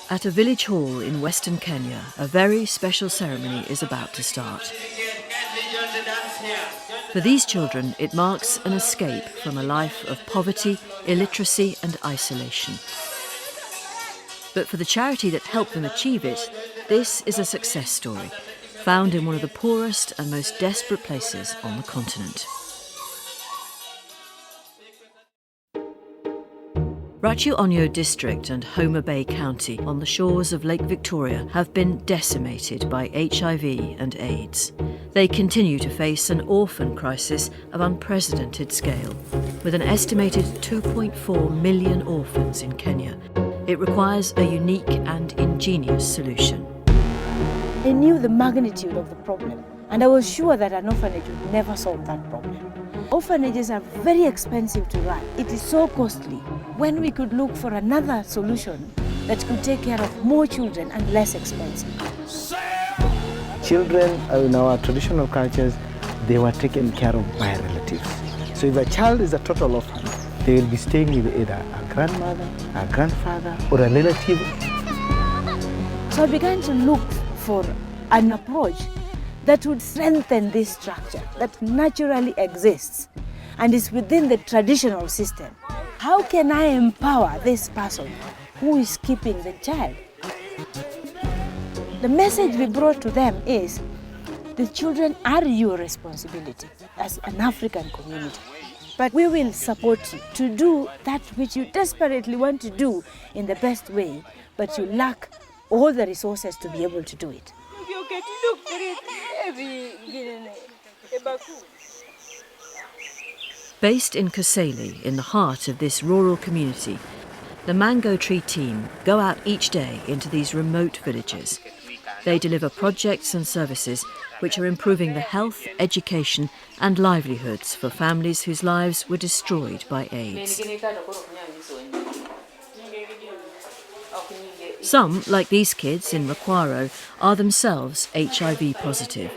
At a village hall in Western Kenya, a very special ceremony is about to start. For these children, it marks an escape from a life of poverty, illiteracy and isolation. But for the charity that helped them achieve it, this is a success story, found in one of the poorest and most desperate places on the continent. Rachu Onyo district and Homa Bay County on the shores of Lake Victoria have been decimated by HIV and AIDS. They continue to face an orphan crisis of unprecedented scale. With an estimated 2.4 million orphans in Kenya, it requires a unique and ingenious solution. I knew the magnitude of the problem, and I was sure that an orphanage would never solve that problem. Orphanages are very expensive to run. It is so costly. When we could look for another solution that could take care of more children and less expensive. Children in our traditional cultures, they were taken care of by relatives. So if a child is a total orphan, they will be staying with either a grandmother, a grandfather, or a relative. So I began to look for an approach that would strengthen this structure that naturally exists and is within the traditional system. How can I empower this person who is keeping the child? The message we brought to them is, the children are your responsibility as an African community. But we will support you to do that which you desperately want to do in the best way, but you lack all the resources to be able to do it. Based in Kaseli, in the heart of this rural community, the Mango Tree team go out each day into these remote villages. They deliver projects and services which are improving the health, education and livelihoods for families whose lives were destroyed by AIDS. Some, like these kids in Makwaro, are themselves HIV positive.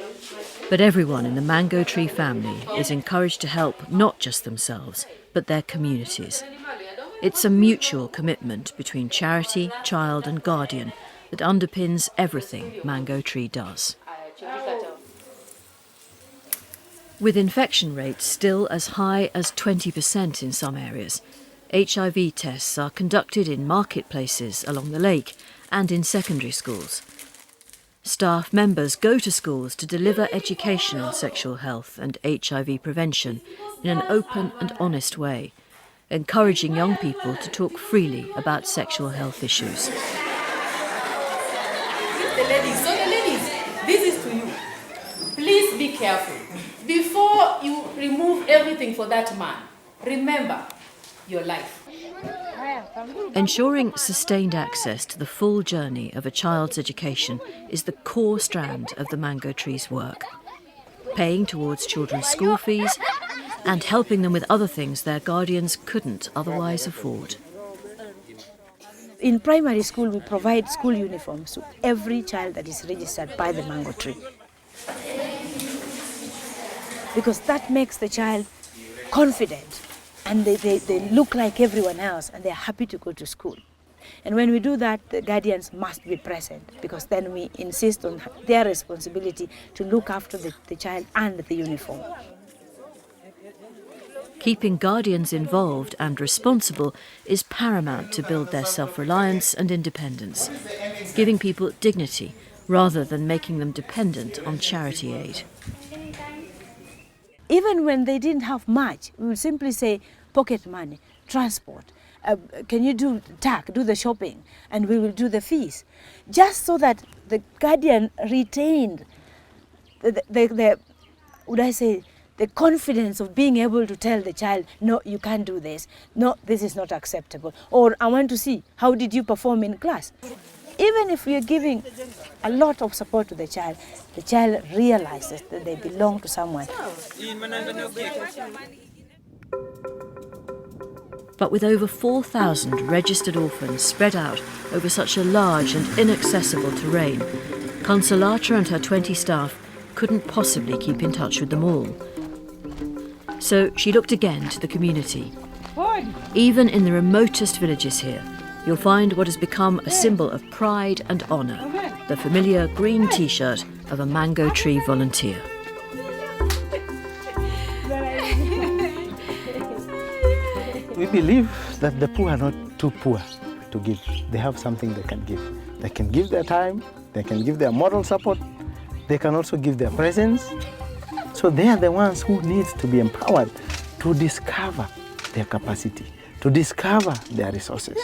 But everyone in the Mango Tree family is encouraged to help not just themselves, but their communities. It's a mutual commitment between charity, child and guardian that underpins everything Mango Tree does. With infection rates still as high as 20% in some areas, HIV tests are conducted in marketplaces along the lake and in secondary schools. Staff members go to schools to deliver education on sexual health and HIV prevention in an open and honest way, encouraging young people to talk freely about sexual health issues. The ladies, this is to you. Please be careful. Before you remove everything for that man, remember your life. Ensuring sustained access to the full journey of a child's education is the core strand of the Mango Tree's work. Paying towards children's school fees and helping them with other things their guardians couldn't otherwise afford. In primary school, we provide school uniforms to every child that is registered by the Mango Tree. Because that makes the child confident. And they look like everyone else and they're happy to go to school. And when we do that, the guardians must be present because then we insist on their responsibility to look after the child and the uniform. Keeping guardians involved and responsible is paramount to build their self-reliance and independence, giving people dignity rather than making them dependent on charity aid. Even when they didn't have much, we would simply say, pocket money, transport, can you do the shopping, and we will do the fees. Just so that the guardian retained the confidence of being able to tell the child, no, you can't do this, no, this is not acceptable, or I want to see, how did you perform in class? Even if we are giving a lot of support to the child realizes that they belong to someone. But with over 4,000 registered orphans spread out over such a large and inaccessible terrain, Consolata and her 20 staff couldn't possibly keep in touch with them all. So she looked again to the community. Even in the remotest villages here, you'll find what has become a symbol of pride and honour, the familiar green T-shirt of a mango tree volunteer. We believe that the poor are not too poor to give. They have something they can give. They can give their time, they can give their moral support, they can also give their presence. So they are the ones who need to be empowered to discover their capacity, to discover their resources.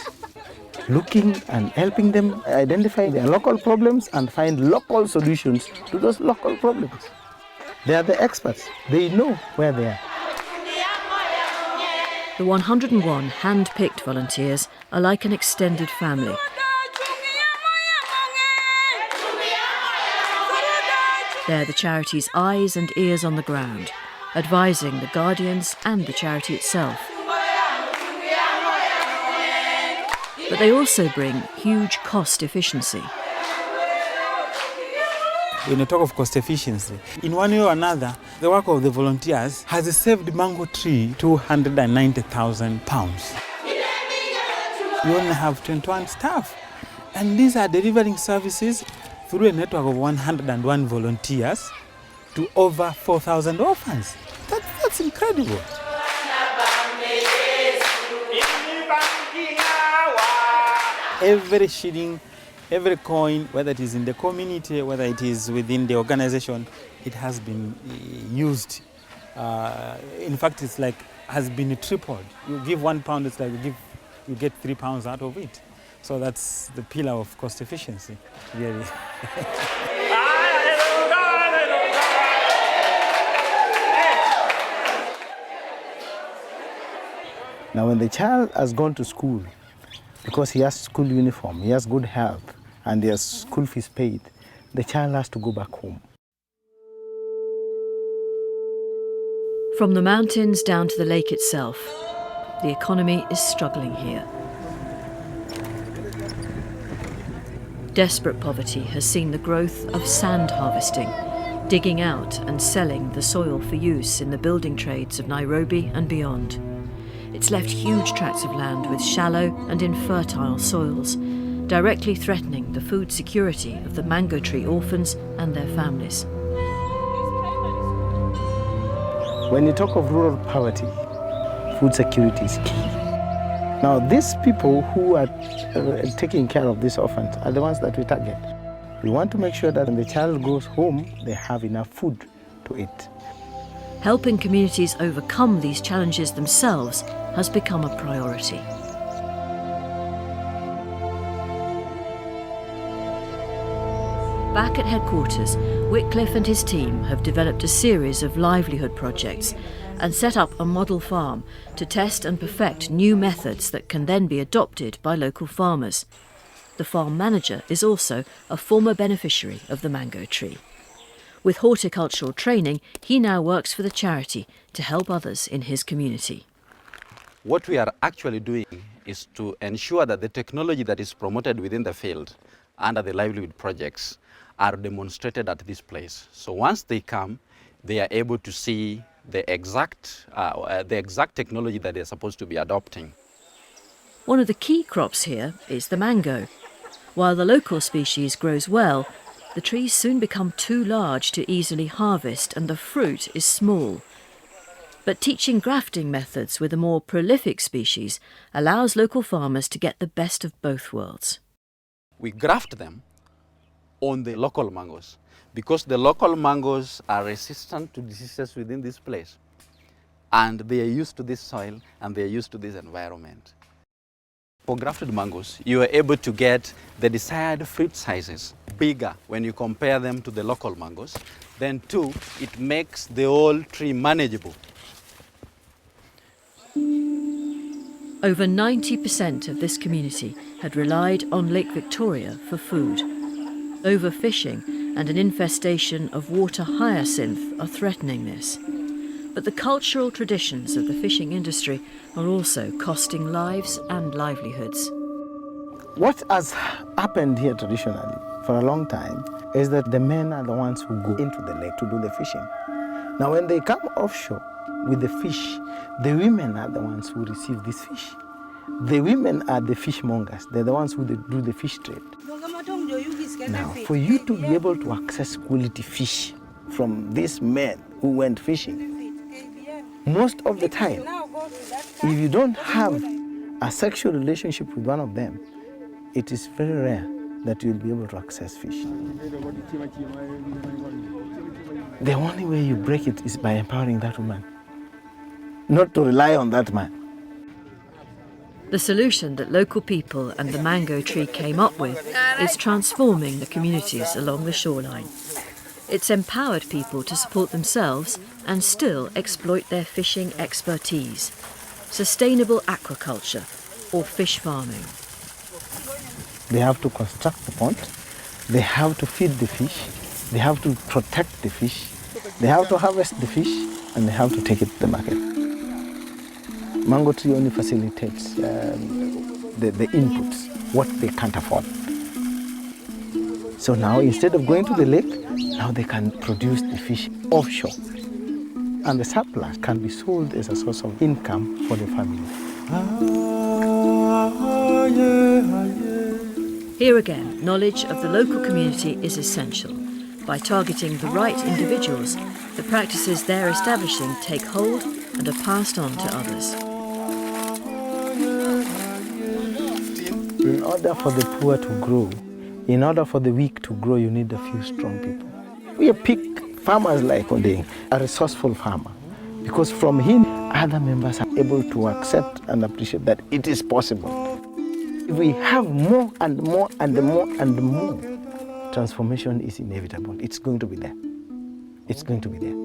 Looking and helping them identify their local problems and find local solutions to those local problems. They are the experts. They know where they are. The 101 hand-picked volunteers are like an extended family. They're the charity's eyes and ears on the ground, advising the guardians and the charity itself. But they also bring huge cost efficiency. When you talk of cost efficiency, in one way or another, the work of the volunteers has saved Mango Tree £290,000. We only have 21 staff, and these are delivering services through a network of 101 volunteers to over 4,000 orphans. That's incredible. Every shilling, every coin, whether it is in the community, whether it is within the organization, it has been used. In fact, it's like has been tripled. You give £1, it's like you get £3 out of it. So that's the pillar of cost efficiency, really. Now, when the child has gone to school, because he has school uniform, he has good health, and he has school fees paid, the child has to go back home. From the mountains down to the lake itself, the economy is struggling here. Desperate poverty has seen the growth of sand harvesting, digging out and selling the soil for use in the building trades of Nairobi and beyond. It's left huge tracts of land with shallow and infertile soils, directly threatening the food security of the mango tree orphans and their families. When you talk of rural poverty, food security is key. Now, these people who are taking care of these orphans are the ones that we target. We want to make sure that when the child goes home, they have enough food to eat. Helping communities overcome these challenges themselves has become a priority. Back at headquarters, Wycliffe and his team have developed a series of livelihood projects and set up a model farm to test and perfect new methods that can then be adopted by local farmers. The farm manager is also a former beneficiary of the mango tree. With horticultural training, he now works for the charity to help others in his community. What we are actually doing is to ensure that the technology that is promoted within the field under the livelihood projects are demonstrated at this place. So once they come, they are able to see the exact technology that they're supposed to be adopting. One of the key crops here is the mango. While the local species grows well, the trees soon become too large to easily harvest and the fruit is small. But teaching grafting methods with a more prolific species allows local farmers to get the best of both worlds. We graft them on the local mangoes because the local mangoes are resistant to diseases within this place and they are used to this soil and they are used to this environment. For grafted mangoes, you are able to get the desired fruit sizes bigger when you compare them to the local mangoes. Then two, it makes the whole tree manageable. Over 90% of this community had relied on Lake Victoria for food. Overfishing and an infestation of water hyacinth are threatening this. But the cultural traditions of the fishing industry are also costing lives and livelihoods. What has happened here traditionally for a long time is that the men are the ones who go into the lake to do the fishing. Now when they come offshore with the fish, the women are the ones who receive this fish. The women are the fishmongers. They're the ones who do the fish trade. Now, for you to be able to access quality fish from these men who went fishing, most of the time, if you don't have a sexual relationship with one of them, it is very rare that you'll be able to access fish. The only way you break it is by empowering that woman, not to rely on that man. The solution that local people and the mango tree came up with is transforming the communities along the shoreline. It's empowered people to support themselves and still exploit their fishing expertise. Sustainable aquaculture or fish farming. They have to construct the pond, they have to feed the fish, they have to protect the fish, they have to harvest the fish, and they have to take it to the market. Mango tree only facilitates the inputs, what they can't afford. So now instead of going to the lake, now they can produce the fish offshore. And the surplus can be sold as a source of income for the family. Here again, knowledge of the local community is essential. By targeting the right individuals, the practices they're establishing take hold and are passed on to others. In order for the poor to grow, in order for the weak to grow, you need a few strong people. We pick farmers like Odeng, a resourceful farmer, because from him, other members are able to accept and appreciate that it is possible. If we have more and more and more and more, transformation is inevitable. It's going to be there. It's going to be there.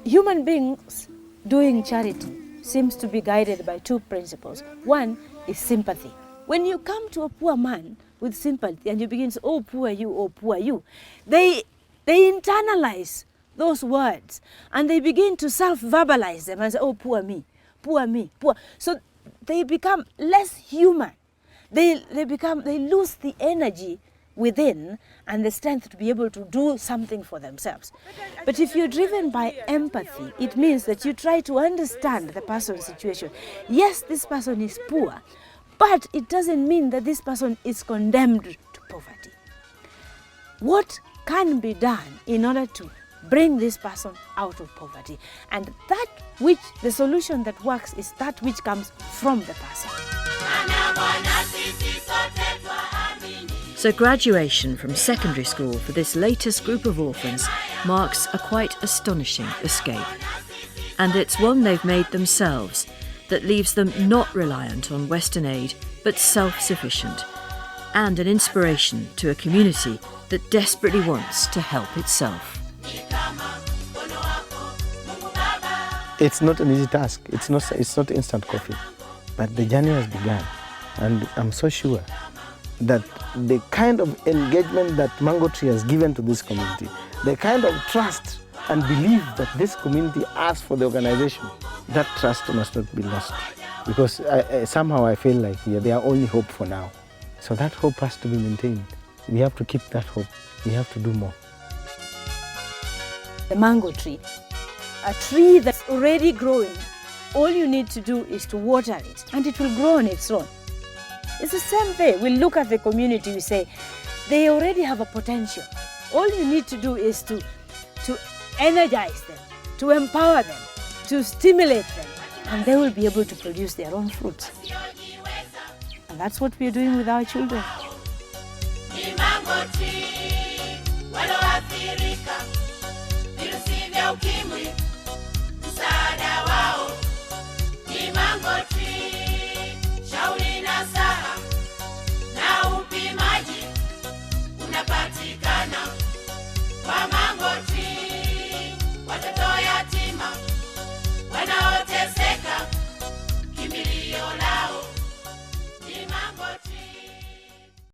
Human beings doing charity seems to be guided by two principles. One is sympathy. When you come to a poor man with sympathy and you begin to say, oh, poor you, they internalize those words and they begin to self-verbalize them and say, oh, poor me, poor. So they become less human. They lose the energy within and the strength to be able to do something for themselves. But if you're driven by empathy, it means that you try to understand the person's situation. Yes, this person is poor, but it doesn't mean that this person is condemned to poverty. What can be done in order to bring this person out of poverty? And that which, the solution that works is that which comes from the person. So graduation from secondary school for this latest group of orphans marks a quite astonishing escape. And it's one they've made themselves that leaves them not reliant on Western aid, but self-sufficient, and an inspiration to a community that desperately wants to help itself. It's not an easy task. It's not instant coffee. But the journey has begun. And I'm so sure that the kind of engagement that Mango Tree has given to this community, the kind of trust and belief that this community has for the organization, that trust must not be lost. Because somehow I feel like they are only hope for now. So that hope has to be maintained. We have to keep that hope. We have to do more. The mango tree, a tree that's already growing, all you need to do is to water it and it will grow on its own. It's the same way. We look at the community, we say, they already have a potential. All you need to do is to energize them, to empower them, to stimulate them, and they will be able to produce their own fruits. And that's what we are doing with our children.